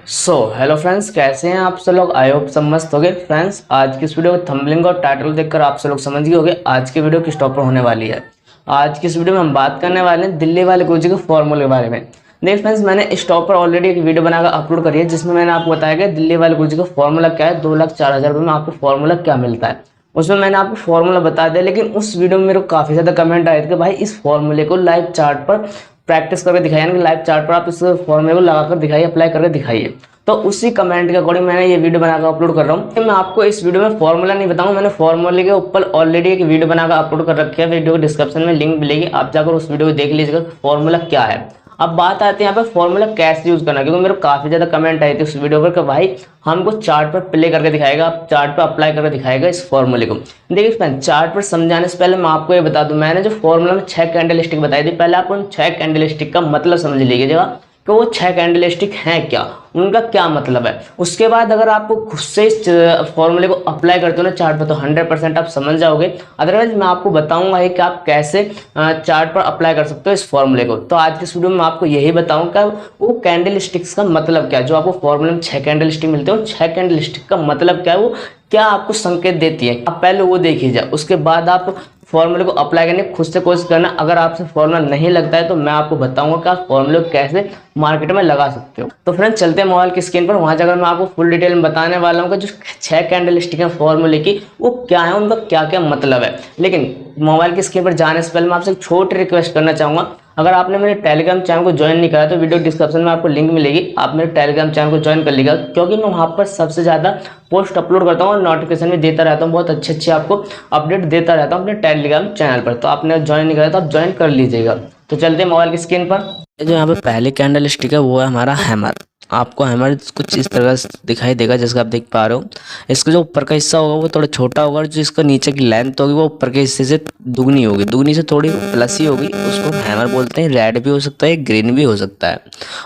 Hello friends, कैसे हैं आप सब लोग। आई होप सब मस्त हो गए। फ्रेंड्स, आज की इस वीडियो को थंबनेल और टाइटल देखकर आप सब लोग समझ गए होंगे आज की वीडियो किस टॉप पर होने वाली है। आज की इस वीडियो में हम बात करने वाले हैं दिल्ली वाले गुरुजी के फॉर्मूले के बारे में। देखिए फ्रेंड्स, मैंने इस टॉप पर ऑलरेडी एक वीडियो बनाकर अपलोड करी है जिसमें मैंने आपको बताया कि दिल्ली वाले गुरुजी का फॉर्मूला क्या है, 2,04,000 रुपये में आपको फॉर्मूला क्या मिलता है। उसमें मैंने आपको फॉर्मूला बता दिया, लेकिन उस वीडियो में मेरे को काफ़ी ज़्यादा कमेंट आए थे कि भाई इस फॉर्मूले को लाइव चार्ट पर प्रैक्टिस करके दिखाइए, यानी कि लाइव चार्ट पर आप इस फॉर्मूले को लगाकर दिखाइए, अप्लाई करके दिखाइए। तो उसी कमेंट के अकॉर्डिंग मैंने ये वीडियो बनाकर अपलोड कर रहा हूँ। मैं आपको इस वीडियो में फॉर्मूला नहीं बताऊंगा, मैंने फॉर्मूले के ऊपर ऑलरेडी एक वीडियो बनाकर अपलोड कर रखी है। वीडियो को डिस्क्रिप्शन में लिंक मिलेगी, आप जाकर उस वीडियो को देख लीजिएगा फॉर्मूला क्या है। अब बात आती है यहाँ पे फॉर्मूला कैसे यूज करना, क्योंकि मेरे को काफी ज्यादा कमेंट आई थी उस वीडियो पर कि भाई हमको चार्ट पर प्ले करके दिखाएगा, चार्ट पर अप्लाई करके दिखाएगा इस फॉर्मूले को। देखिए फ्रेंड, चार्ट पर समझाने से पहले मैं आपको ये बता दूं, मैंने जो फॉर्मूला में 6 कैंडल स्टिक बताई थी, पहले आप उन 6 कैंडल स्टिक का मतलब समझ लीजिएगा कि वो 6 कैंडल स्टिक हैं क्या, उनका क्या मतलब है। उसके बाद अगर आप खुद से इस फॉर्मूले को अप्लाई करते हो ना चार्ट पर, तो 100% आप समझ जाओगे। अदरवाइज मैं आपको बताऊंगा कि आप कैसे चार्ट पर अप्लाई कर सकते हो इस फॉर्मूले को। तो आज के इस वीडियो में मैं आपको यही बताऊंगा वो कैंडल स्टिक्स का मतलब क्या है। जो आपको फॉर्मूले में 6 कैंडल स्टिक मिलते हैं, 6 कैंडल स्टिक का मतलब क्या है, वो क्या आपको संकेत देती है, आप पहले वो देख लीजिए। उसके बाद आप फॉर्मूले को अप्लाई करने खुद से कोशिश करना। अगर आपसे फॉर्मूला नहीं लगता है तो मैं आपको बताऊंगा कि आप फॉर्मूले को कैसे मार्केट में लगा सकते हो। तो फ्रेंड्स, चलते हैं मोबाइल की स्क्रीन पर, वहां जाकर मैं आपको फुल डिटेल में बताने वाला हूँ कि जो 6 कैंडल स्टिक है फॉर्मूले की, वो क्या है, उनका क्या क्या मतलब है। लेकिन मोबाइल की स्क्रीन पर जाने से पहले मैं आपसे एक छोटी रिक्वेस्ट करना चाहूंगा। अगर आपने मेरे टेलीग्राम चैनल को ज्वाइन नहीं करा तो वीडियो डिस्क्रिप्शन में आपको लिंक मिलेगी, आप मेरे टेलीग्राम चैनल को ज्वाइन कर लीजिएगा, क्योंकि मैं वहां पर सबसे ज्यादा पोस्ट अपलोड करता हूँ और नोटिफिकेशन भी देता रहता हूँ, बहुत अच्छे अच्छे आपको अपडेट देता रहता हूँ अपने टेलीग्राम चैनल पर। तो आपने ज्वाइन नहीं करा तो आप ज्वाइन कर लीजिएगा। तो चलते हैं मोबाइल की स्क्रीन पर। जो यहाँ पे पहली कैंडल स्टिक है वो है हमारा हैमर। आपको हैमर कुछ इस तरह से दिखाई देगा जैसे आप देख पा रहे हो। इसका जो ऊपर का हिस्सा होगा वो थोड़ा छोटा होगा, और जो इसका नीचे की लेंथ होगी वो ऊपर के हिस्से से दुगनी होगी, दुगनी से थोड़ी प्लस ही होगी। उसको हैमर बोलते हैं। रेड भी हो सकता है, ग्रीन भी हो सकता है,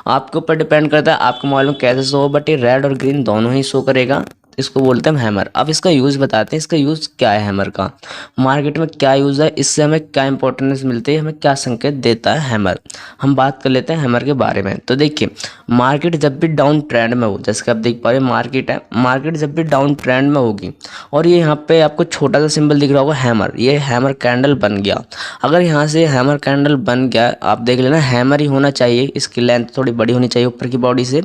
आपके ऊपर डिपेंड करता है आपको मालूम में कैसे शो हो, बट ये रेड और ग्रीन दोनों ही शो करेगा। इसको बोलते हैं हैमर। अब इसका यूज़ बताते हैं, इसका यूज़ क्या है, हैमर का मार्केट में क्या यूज़ है, इससे हमें क्या इंपॉर्टेंस मिलती है, हमें क्या संकेत देता है हैमर। हम बात कर लेते हैं हैमर के बारे में। तो देखिए, मार्केट जब भी डाउन ट्रेंड में हो, जैसे कि आप देख पा रहे हैं मार्केट है, मार्केट जब भी डाउन ट्रेंड में होगी और ये यहाँ पे आपको छोटा सा सिंबल दिख रहा होगा हैमर, ये हैमर कैंडल बन गया। अगर यहाँ से हैमर कैंडल बन गया, आप देख लेना हैमर ही होना चाहिए। इसकी लेंथ थोड़ी बड़ी होनी चाहिए, ऊपर की बॉडी से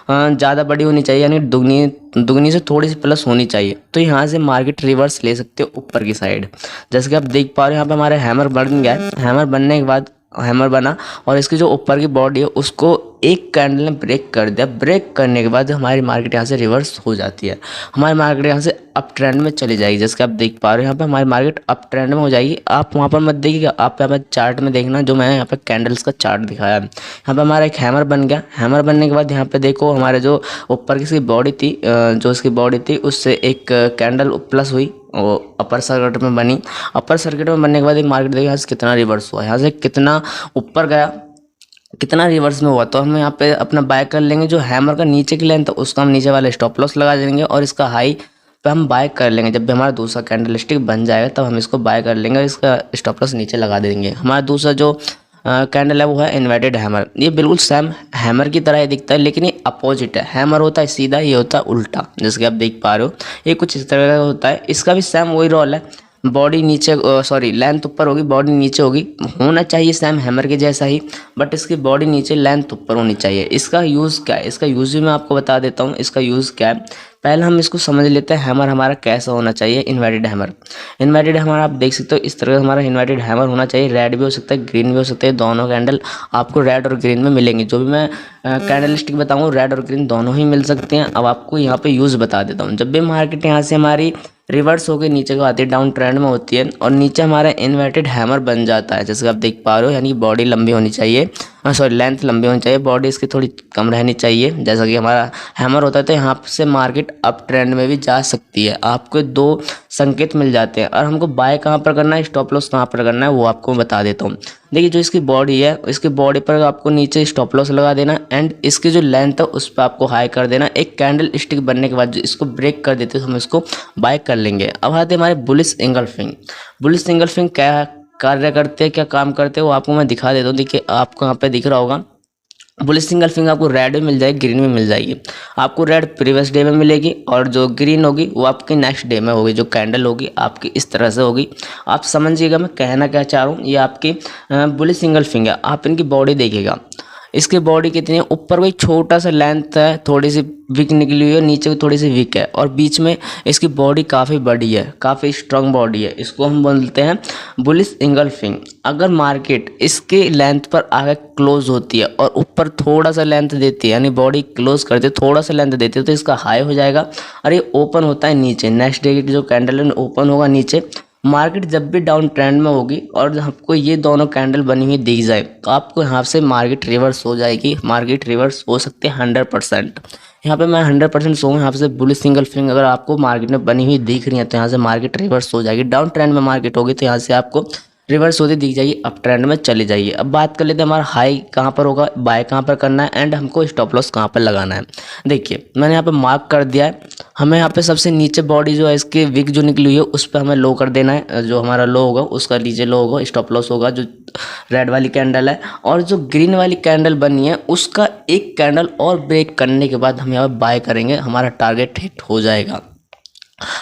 ज़्यादा बड़ी होनी चाहिए, यानी दुगनी दुगनी से थोड़ी सी प्लस होनी चाहिए। तो यहाँ से मार्केट रिवर्स ले सकते हो ऊपर की साइड। जैसे कि आप देख पा रहे हो यहाँ पे हमारे हैमर बन गया है। हैमर बनने के बाद हैमर बना और इसकी जो ऊपर की बॉडी है उसको एक कैंडल ने ब्रेक कर दिया। ब्रेक करने के बाद हमारी मार्केट यहाँ से रिवर्स हो जाती है, हमारी मार्केट यहाँ से अप ट्रेंड में चली जाएगी। जैसे कि आप देख पा रहे हो यहाँ पे हमारी मार्केट अप ट्रेंड में हो जाएगी। आप वहाँ पर मत देखिएगा, आप यहाँ पे चार्ट में देखना, जो मैंने यहाँ पे कैंडल्स का चार्ट दिखाया है। यहाँ पे हमारा एक हैमर बन गया। हैमर बनने के बाद यहाँ पे देखो हमारे जो ऊपर की बॉडी थी, जो इसकी बॉडी थी उससे एक कैंडल प्लस हुई, वो अपर सर्किट में बनी। अपर सर्किट में बनने के बाद एक मार्केट देखिए यहाँ से कितना रिवर्स हुआ, यहाँ से कितना ऊपर गया, कितना रिवर्स में हुआ। तो हम यहाँ पे अपना बाय कर लेंगे। जो हैमर का नीचे की लेंथ है उसका हम नीचे वाले स्टॉप लॉस लगा देंगे और इसका हाई पे हम बाय कर लेंगे। जब भी हमारा दूसरा कैंडल स्टिक बन जाएगा तब हम इसको बाय कर लेंगे और इसका स्टॉप लॉस नीचे लगा देंगे। हमारा दूसरा जो कैंडल है वो है इन्वर्टेड हैमर। ये बिल्कुल सेम हैमर की तरह ही दिखता है, लेकिन ये अपोजिट है। हैमर होता है सीधा, ये होता है उल्टा, जैसे कि आप देख पा रहे हो। ये कुछ इस तरह का होता है। इसका भी सेम वही रोल है, बॉडी नीचे सॉरी लेंथ ऊपर होगी, बॉडी नीचे होगी। होना चाहिए सेम हैमर के जैसा ही, बट इसकी बॉडी नीचे लेंथ ऊपर होनी चाहिए। इसका यूज़ क्या है, इसका यूज़ भी मैं आपको बता देता हूँ। इसका यूज़ क्या है, पहले हम इसको समझ लेते हैं। हैमर हमारा कैसा होना चाहिए, इन्वर्टेड हैमर। इन्वर्टेड हैमर आप देख सकते हो इस तरह का हमारा इन्वर्टेड हैमर होना चाहिए। रेड भी हो सकता है, ग्रीन भी हो सकता है, दोनों कैंडल आपको रेड और ग्रीन में मिलेंगे। जो भी मैं कैंडल स्टिक बताऊँ रेड और ग्रीन दोनों ही मिल सकते हैं। अब आपको यहाँ पे यूज़ बता देता हूँ। जब भी मार्केट यहाँ से हमारी रिवर्स होकर नीचे को आती है, डाउन ट्रेंड में होती है और नीचे हमारा इन्वर्टेड हैमर बन जाता है, जैसे आप देख पा रहे हो, यानी बॉडी लंबी होनी चाहिए, सॉरी लेंथ लंबी होनी चाहिए, बॉडी इसकी थोड़ी कम रहनी चाहिए। जैसा कि हमारा हैमर होता है तो यहाँ से मार्केट अप ट्रेंड में भी जा सकती है। आपको दो संकेत मिल जाते हैं और हमको बाय कहाँ पर करना है, स्टॉप लॉस कहाँ पर करना है, वो आपको बता देता हूँ। देखिए, जो इसकी बॉडी है इसकी बॉडी पर आपको नीचे स्टॉप लॉस लगा देना एंड इसकी जो लेंथ है उस पर आपको हाई कर देना। एक कैंडल स्टिक बनने के बाद जो इसको ब्रेक कर देते हम इसको बाय कर लेंगे। अब आते हैं हमारे बुलिश इंगल्फिंग। बुलिश इंगल्फिंग क्या कार्य करते हैं, क्या काम करते हैं, वो आपको मैं दिखा देता हूँ। देखिए, आपको यहाँ पे दिख रहा होगा बुलिश सिंगल फिंगर आपको रेड में मिल जाएगी, ग्रीन में मिल जाएगी। आपको रेड प्रीवियस डे में मिलेगी और जो ग्रीन होगी वो आपकी नेक्स्ट डे में होगी। जो कैंडल होगी आपकी इस तरह से होगी। आप समझिएगा मैं कहना क्या चाह रहा हूँ। ये आपकी बुलिश सिंगल फिंगर। आप इनकी बॉडी देखिएगा, इसकी बॉडी कितनी है, ऊपर कोई छोटा सा लेंथ है, थोड़ी सी विक निकली हुई है, नीचे भी थोड़ी सी विक है और बीच में इसकी बॉडी काफ़ी बड़ी है, काफ़ी स्ट्रांग बॉडी है। इसको हम बोलते हैं बुलिश इंगल्फिंग। अगर मार्केट इसके लेंथ पर आगे क्लोज होती है और ऊपर थोड़ा सा लेंथ देती है, यानी बॉडी क्लोज करती है, थोड़ा सा लेंथ देती है, तो इसका हाई हो जाएगा और ये ओपन होता है नीचे। नेक्स्ट डे की जो कैंडल है ओपन होगा नीचे। मार्केट जब भी डाउन ट्रेंड में होगी और आपको ये दोनों कैंडल बनी हुई दिख जाए तो आपको यहाँ से मार्केट रिवर्स हो जाएगी। मार्केट रिवर्स हो सकते हैं 100%। यहाँ पे मैं 100% सोऊँ यहाँ से बुलिश सिंगल फिंगर अगर आपको मार्केट में बनी हुई दिख रही है तो यहाँ से मार्केट रिवर्स हो जाएगी। डाउन ट्रेंड में मार्केट होगी तो यहाँ से आपको रिवर्स होती दिख जाएगी, अप ट्रेंड में चली जाइए। अब बात कर लेते हैं हमारा हाई कहाँ पर होगा, बाय कहाँ पर करना है एंड हमको स्टॉप लॉस कहाँ पर लगाना है। देखिए मैंने यहाँ पे मार्क कर दिया है। हमें यहाँ पे सबसे नीचे बॉडी जो है इसकी विक जो निकली हुई है उस पर हमें लो कर देना है। जो हमारा लो होगा उसका नीचे लो होगा, स्टॉप लॉस होगा जो रेड वाली कैंडल है। और जो ग्रीन वाली कैंडल बनी है उसका एक कैंडल और ब्रेक करने के बाद हम यहाँ पर बाय करेंगे, हमारा टारगेट हिट हो जाएगा।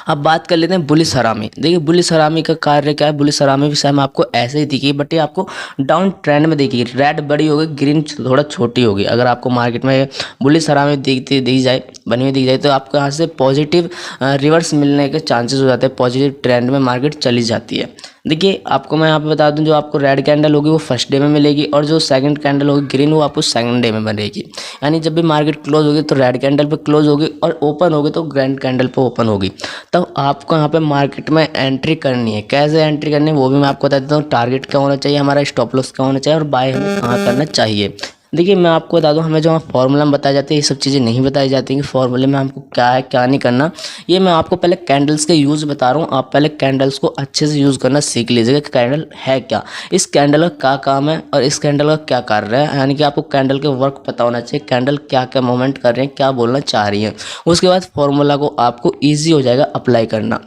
अब बात कर लेते हैं बुलिश हरामी। देखिए बुलिश हरामी का कार्य क्या है। बुलिश हरामी भी सेम आपको ऐसे ही दिखेगी, बट ये आपको डाउन ट्रेंड में देखिए रेड बड़ी होगी, ग्रीन थोड़ा छोटी होगी। अगर आपको मार्केट में बुलिश हरामी दिख जाए, बनी हुई दिख जाए, तो आपको यहाँ से पॉजिटिव रिवर्स मिलने के चांसेस हो जाते हैं, पॉजिटिव ट्रेंड में मार्केट चली जाती है। देखिए आपको मैं यहाँ पे बता दूं, जो आपको रेड कैंडल होगी वो फर्स्ट डे में मिलेगी और जो सेकंड कैंडल होगी ग्रीन वो आपको सेकंड डे में बनेगी। यानी जब भी मार्केट क्लोज होगी तो रेड कैंडल पे क्लोज होगी और ओपन होगी तो ग्रीन कैंडल पे ओपन होगी। तब आपको यहाँ पे मार्केट में एंट्री करनी है। कैसे एंट्री करनी है वो भी मैं आपको बता देता हूँ। टारगेट क्या होना चाहिए, हमारा स्टॉप लॉस क्या होना चाहिए और बाय हमें कहाँ करना चाहिए। देखिए मैं आपको बता दूं, हमें जो फॉर्मूला में बताए जाते हैं ये सब चीज़ें नहीं बताई जाती हैं कि फॉर्मूले में हमको क्या है क्या नहीं करना। ये मैं आपको पहले कैंडल्स के यूज़ बता रहा हूँ। आप पहले कैंडल्स को अच्छे से यूज़ करना सीख लीजिएगा कि कैंडल है क्या, इस कैंडल का क्या काम है और इस कैंडल का क्या कार्य है। यानी कि आपको कैंडल के वर्क पता होना चाहिए, कैंडल क्या क्या मूवमेंट कर रहे हैं, क्या बोलना चाह रही है। उसके बाद फॉर्मूला को आपको ईजी हो जाएगा अप्लाई करना।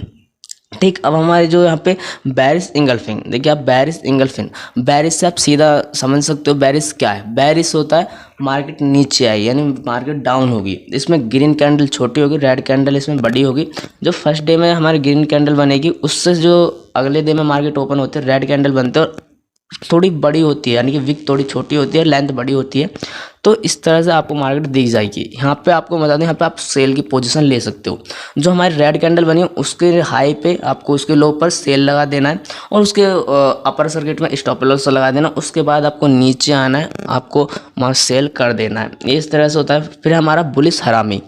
ठीक, अब हमारे जो यहाँ पे बेरिश इंगल्फिंग, देखिए आप बेरिश इंगल्फिंग, बेरिश से आप सीधा समझ सकते हो बेरिश क्या है। बेरिश होता है मार्केट नीचे आई यानी मार्केट डाउन होगी। इसमें ग्रीन कैंडल छोटी होगी, रेड कैंडल इसमें बड़ी होगी। जो फर्स्ट डे में हमारी ग्रीन कैंडल बनेगी उससे जो अगले डे में मार्केट ओपन होते हैं रेड कैंडल बनते हैं और थोड़ी बड़ी होती है, यानी कि विक थोड़ी छोटी होती है, लेंथ बड़ी होती है। तो इस तरह से आपको मार्केट दिख जाएगी। यहाँ पे आपको बता दें, यहाँ पे आप सेल की पोजीशन ले सकते हो। जो हमारी रेड कैंडल बनी है उसके हाई पे आपको उसके लो पर सेल लगा देना है और उसके अपर सर्किट में स्टॉप लॉस लगा देना। उसके बाद आपको नीचे आना है, आपको वहाँ सेल कर देना है। इस तरह से होता है। फिर हमारा बुलिश हरामी,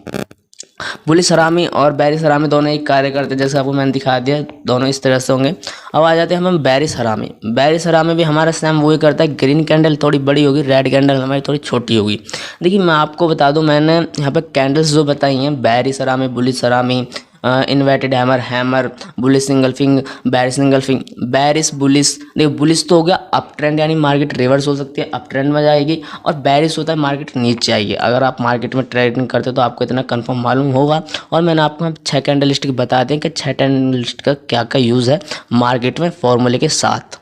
बुलिश हरामी और बेरिश हरामी दोनों एक कार्य करते हैं, जैसे आपको मैंने दिखा दिया, दोनों इस तरह से होंगे। अब आ जाते हैं हम बेरिश हरामी। बेरिश हरामी भी हमारा सेम वही करता है, ग्रीन कैंडल थोड़ी बड़ी होगी, रेड कैंडल हमारी थोड़ी छोटी होगी। देखिए मैं आपको बता दूं, मैंने यहाँ पे कैंडल्स जो बताई हैं, bearish harami, bullish harami, inverted hammer, hammer, bullish engulfing, bearish engulfing, bearish bullish. देखिए बुलिश तो हो गया अप ट्रेंड, यानी मार्केट रिवर्स हो सकती है, अप ट्रेंड में जाएगी। और बेरिश होता है मार्केट नीचे आएगी। अगर आप मार्केट में ट्रेडिंग करते हो तो आपको इतना कंफर्म मालूम होगा। और मैंने आपको 6 कैंडल लिस्ट बता दें कि 6 कैंडल लिस्ट का क्या क्या यूज़ है मार्केट में फॉर्मूले के साथ।